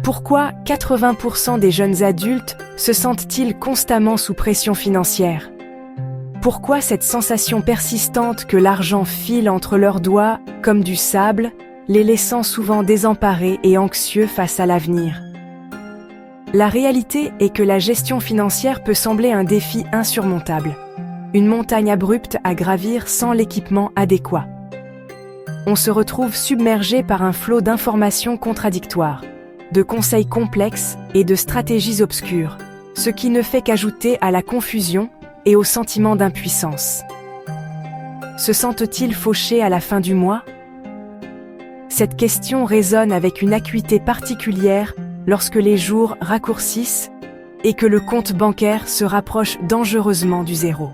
Pourquoi 80% des jeunes adultes se sentent-ils constamment sous pression financière? Pourquoi cette sensation persistante que l'argent file entre leurs doigts comme du sable, les laissant souvent désemparés et anxieux face à l'avenir? La réalité est que la gestion financière peut sembler un défi insurmontable, une montagne abrupte à gravir sans l'équipement adéquat. On se retrouve submergé par un flot d'informations contradictoires, de conseils complexes et de stratégies obscures, ce qui ne fait qu'ajouter à la confusion et au sentiment d'impuissance. Se sentent-ils fauchés à la fin du mois? Cette question résonne avec une acuité particulière lorsque les jours raccourcissent et que le compte bancaire se rapproche dangereusement du zéro.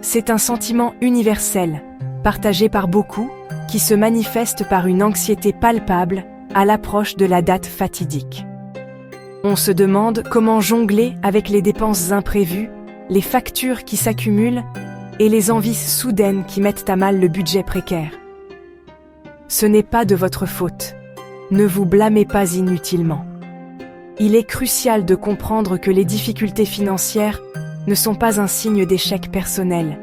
C'est un sentiment universel, partagé par beaucoup, qui se manifeste par une anxiété palpable à l'approche de la date fatidique. On se demande comment jongler avec les dépenses imprévues, les factures qui s'accumulent et les envies soudaines qui mettent à mal le budget précaire. Ce n'est pas de votre faute. Ne vous blâmez pas inutilement. Il est crucial de comprendre que les difficultés financières ne sont pas un signe d'échec personnel,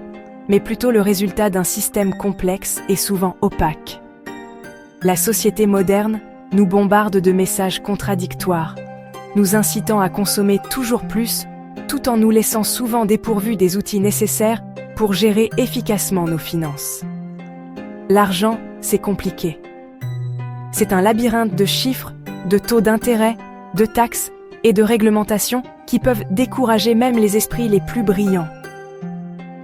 mais plutôt le résultat d'un système complexe et souvent opaque. La société moderne nous bombarde de messages contradictoires, nous incitant à consommer toujours plus, tout en nous laissant souvent dépourvus des outils nécessaires pour gérer efficacement nos finances. L'argent, c'est compliqué. C'est un labyrinthe de chiffres, de taux d'intérêt, de taxes et de réglementations qui peuvent décourager même les esprits les plus brillants.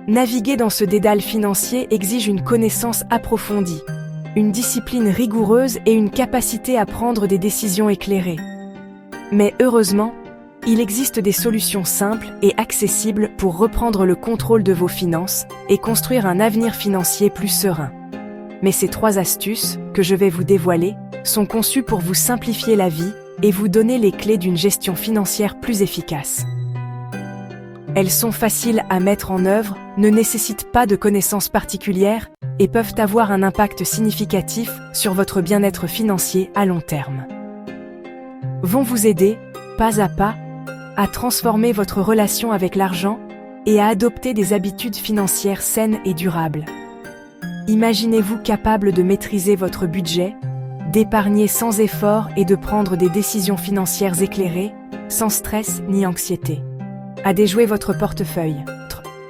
Naviguer dans ce dédale financier exige une connaissance approfondie, une discipline rigoureuse et une capacité à prendre des décisions éclairées. Mais heureusement, il existe des solutions simples et accessibles pour reprendre le contrôle de vos finances et construire un avenir financier plus serein. Mais ces 3 astuces, que je vais vous dévoiler, sont conçues pour vous simplifier la vie et vous donner les clés d'une gestion financière plus efficace. Elles sont faciles à mettre en œuvre, ne nécessitent pas de connaissances particulières et peuvent avoir un impact significatif sur votre bien-être financier à long terme. Vont vous aider, pas à pas, à transformer votre relation avec l'argent et à adopter des habitudes financières saines et durables. Imaginez-vous capable de maîtriser votre budget, d'épargner sans effort et de prendre des décisions financières éclairées, sans stress ni anxiété. À déjouer votre portefeuille.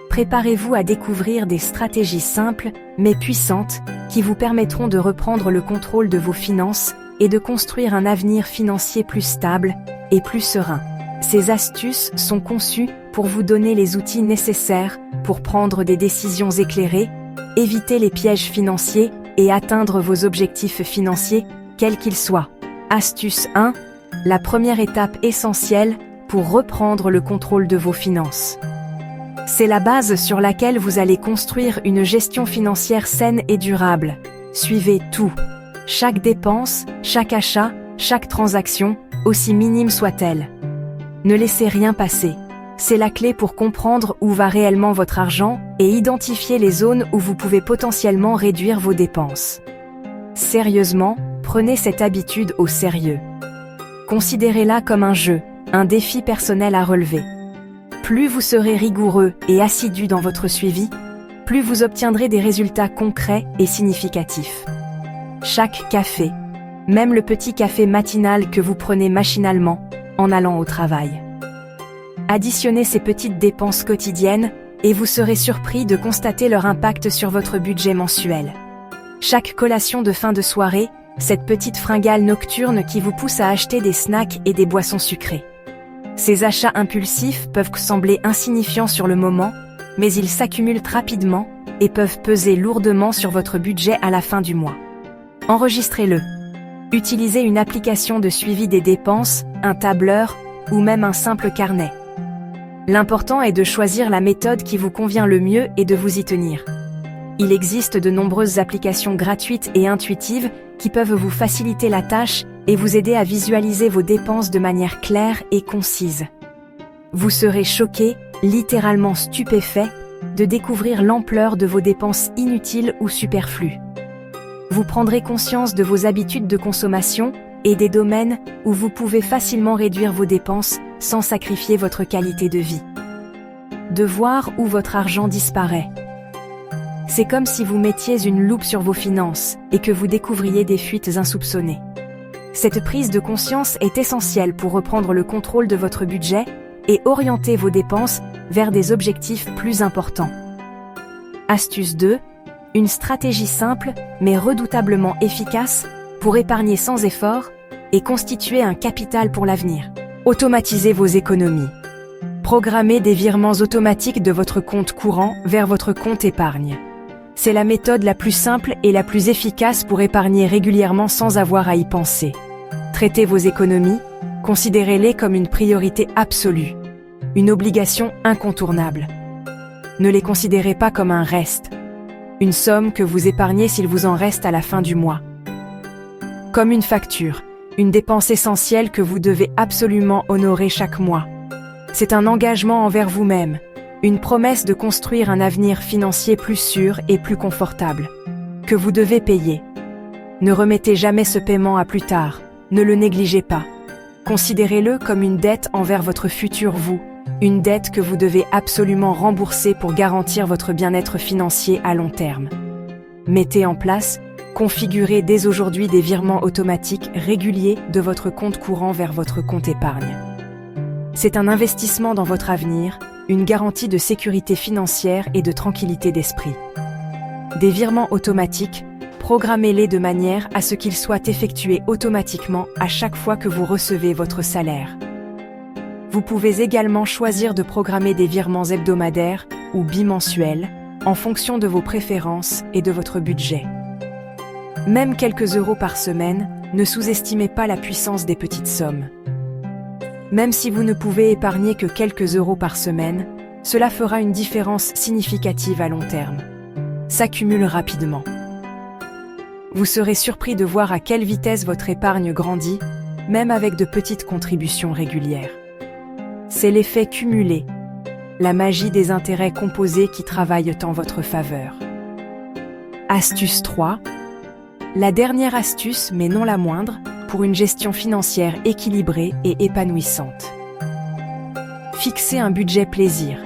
Préparez-vous à découvrir des stratégies simples mais puissantes qui vous permettront de reprendre le contrôle de vos finances et de construire un avenir financier plus stable et plus serein. Ces astuces sont conçues pour vous donner les outils nécessaires pour prendre des décisions éclairées, éviter les pièges financiers et atteindre vos objectifs financiers, quels qu'ils soient. Astuce 1. La première étape essentielle pour reprendre le contrôle de vos finances. C'est la base sur laquelle vous allez construire une gestion financière saine et durable. Suivez tout. Chaque dépense, chaque achat, chaque transaction, aussi minime soit-elle. Ne laissez rien passer. C'est la clé pour comprendre où va réellement votre argent et identifier les zones où vous pouvez potentiellement réduire vos dépenses. Sérieusement, prenez cette habitude au sérieux. Considérez-la comme un jeu, un défi personnel à relever. Plus vous serez rigoureux et assidu dans votre suivi, plus vous obtiendrez des résultats concrets et significatifs. Chaque café, même le petit café matinal que vous prenez machinalement en allant au travail. Additionnez ces petites dépenses quotidiennes et vous serez surpris de constater leur impact sur votre budget mensuel. Chaque collation de fin de soirée, cette petite fringale nocturne qui vous pousse à acheter des snacks et des boissons sucrées. Ces achats impulsifs peuvent sembler insignifiants sur le moment, mais ils s'accumulent rapidement et peuvent peser lourdement sur votre budget à la fin du mois. Enregistrez-le. Utilisez une application de suivi des dépenses, un tableur ou même un simple carnet. L'important est de choisir la méthode qui vous convient le mieux et de vous y tenir. Il existe de nombreuses applications gratuites et intuitives qui peuvent vous faciliter la tâche et vous aider à visualiser vos dépenses de manière claire et concise. Vous serez choqué, littéralement stupéfait, de découvrir l'ampleur de vos dépenses inutiles ou superflues. Vous prendrez conscience de vos habitudes de consommation et des domaines où vous pouvez facilement réduire vos dépenses sans sacrifier votre qualité de vie. De voir où votre argent disparaît. C'est comme si vous mettiez une loupe sur vos finances et que vous découvriez des fuites insoupçonnées. Cette prise de conscience est essentielle pour reprendre le contrôle de votre budget et orienter vos dépenses vers des objectifs plus importants. Astuce 2. Une stratégie simple mais redoutablement efficace pour épargner sans effort et constituer un capital pour l'avenir. Automatisez vos économies. Programmez des virements automatiques de votre compte courant vers votre compte épargne. C'est la méthode la plus simple et la plus efficace pour épargner régulièrement sans avoir à y penser. Traitez vos économies, considérez-les comme une priorité absolue, une obligation incontournable. Ne les considérez pas comme un reste, une somme que vous épargnez s'il vous en reste à la fin du mois. Comme une facture, une dépense essentielle que vous devez absolument honorer chaque mois. C'est un engagement envers vous-même, une promesse de construire un avenir financier plus sûr et plus confortable, que vous devez payer. Ne remettez jamais ce paiement à plus tard, ne le négligez pas. Considérez-le comme une dette envers votre futur vous, une dette que vous devez absolument rembourser pour garantir votre bien-être financier à long terme. Mettez en place, configurez dès aujourd'hui des virements automatiques réguliers de votre compte courant vers votre compte épargne. C'est un investissement dans votre avenir, une garantie de sécurité financière et de tranquillité d'esprit. Des virements automatiques, programmez-les de manière à ce qu'ils soient effectués automatiquement à chaque fois que vous recevez votre salaire. Vous pouvez également choisir de programmer des virements hebdomadaires ou bimensuels en fonction de vos préférences et de votre budget. Même quelques euros par semaine, ne sous-estimez pas la puissance des petites sommes. Même si vous ne pouvez épargner que quelques euros par semaine, cela fera une différence significative à long terme. S'accumule rapidement. Vous serez surpris de voir à quelle vitesse votre épargne grandit, même avec de petites contributions régulières. C'est l'effet cumulé, la magie des intérêts composés qui travaillent en votre faveur. Astuce 3. La dernière astuce, mais non la moindre, pour une gestion financière équilibrée et épanouissante. Fixez un budget plaisir.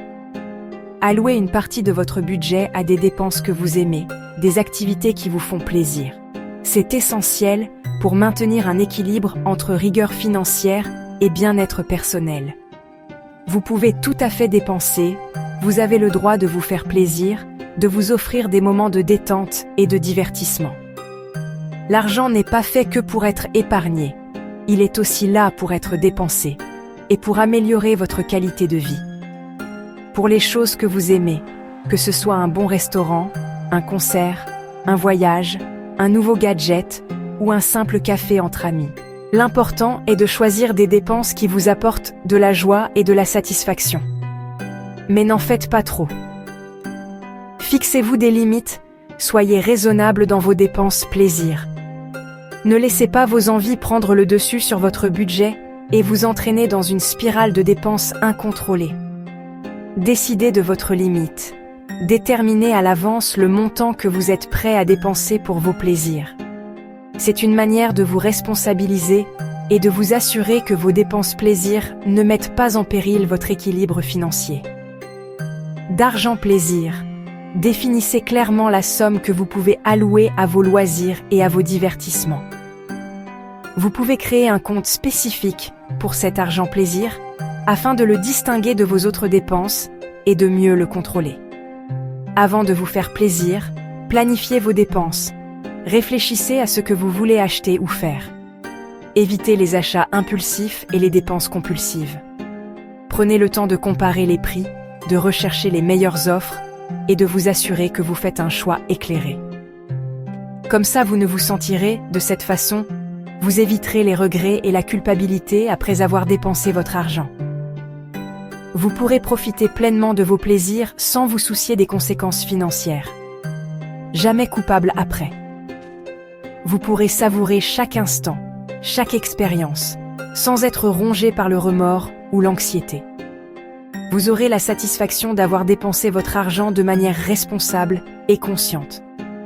Allouez une partie de votre budget à des dépenses que vous aimez, des activités qui vous font plaisir. C'est essentiel pour maintenir un équilibre entre rigueur financière et bien-être personnel. Vous pouvez tout à fait dépenser, vous avez le droit de vous faire plaisir, de vous offrir des moments de détente et de divertissement. L'argent n'est pas fait que pour être épargné, il est aussi là pour être dépensé et pour améliorer votre qualité de vie. Pour les choses que vous aimez, que ce soit un bon restaurant, un concert, un voyage, un nouveau gadget ou un simple café entre amis. L'important est de choisir des dépenses qui vous apportent de la joie et de la satisfaction. Mais n'en faites pas trop. Fixez-vous des limites, soyez raisonnable dans vos dépenses plaisir. Ne laissez pas vos envies prendre le dessus sur votre budget et vous entraîner dans une spirale de dépenses incontrôlées. Décidez de votre limite. Déterminez à l'avance le montant que vous êtes prêt à dépenser pour vos plaisirs. C'est une manière de vous responsabiliser et de vous assurer que vos dépenses plaisir ne mettent pas en péril votre équilibre financier. D'argent plaisir. Définissez clairement la somme que vous pouvez allouer à vos loisirs et à vos divertissements. Vous pouvez créer un compte spécifique pour cet argent plaisir afin de le distinguer de vos autres dépenses et de mieux le contrôler. Avant de vous faire plaisir, planifiez vos dépenses. Réfléchissez à ce que vous voulez acheter ou faire. Évitez les achats impulsifs et les dépenses compulsives. Prenez le temps de comparer les prix, de rechercher les meilleures offres et de vous assurer que vous faites un choix éclairé. Comme ça, vous ne vous sentirez, de cette façon, vous éviterez les regrets et la culpabilité après avoir dépensé votre argent. Vous pourrez profiter pleinement de vos plaisirs sans vous soucier des conséquences financières. Jamais coupable après. Vous pourrez savourer chaque instant, chaque expérience, sans être rongé par le remords ou l'anxiété. Vous aurez la satisfaction d'avoir dépensé votre argent de manière responsable et consciente.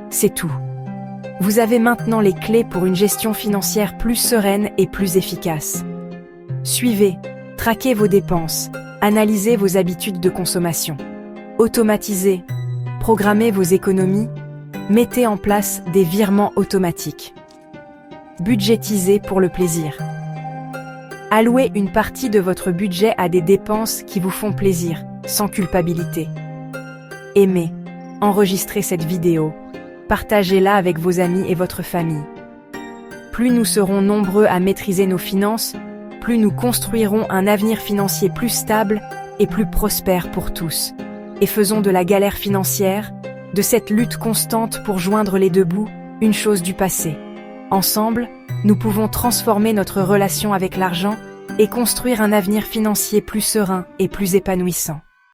C'est tout. Vous avez maintenant les clés pour une gestion financière plus sereine et plus efficace. Suivez, traquez vos dépenses, analysez vos habitudes de consommation. Automatisez, programmez vos économies, mettez en place des virements automatiques. Budgétisez pour le plaisir. Allouez une partie de votre budget à des dépenses qui vous font plaisir, sans culpabilité. Aimez, enregistrez cette vidéo, partagez-la avec vos amis et votre famille. Plus nous serons nombreux à maîtriser nos finances, plus nous construirons un avenir financier plus stable et plus prospère pour tous. Et faisons de la galère financière, de cette lutte constante pour joindre les deux bouts, une chose du passé. Ensemble, nous pouvons transformer notre relation avec l'argent et construire un avenir financier plus serein et plus épanouissant.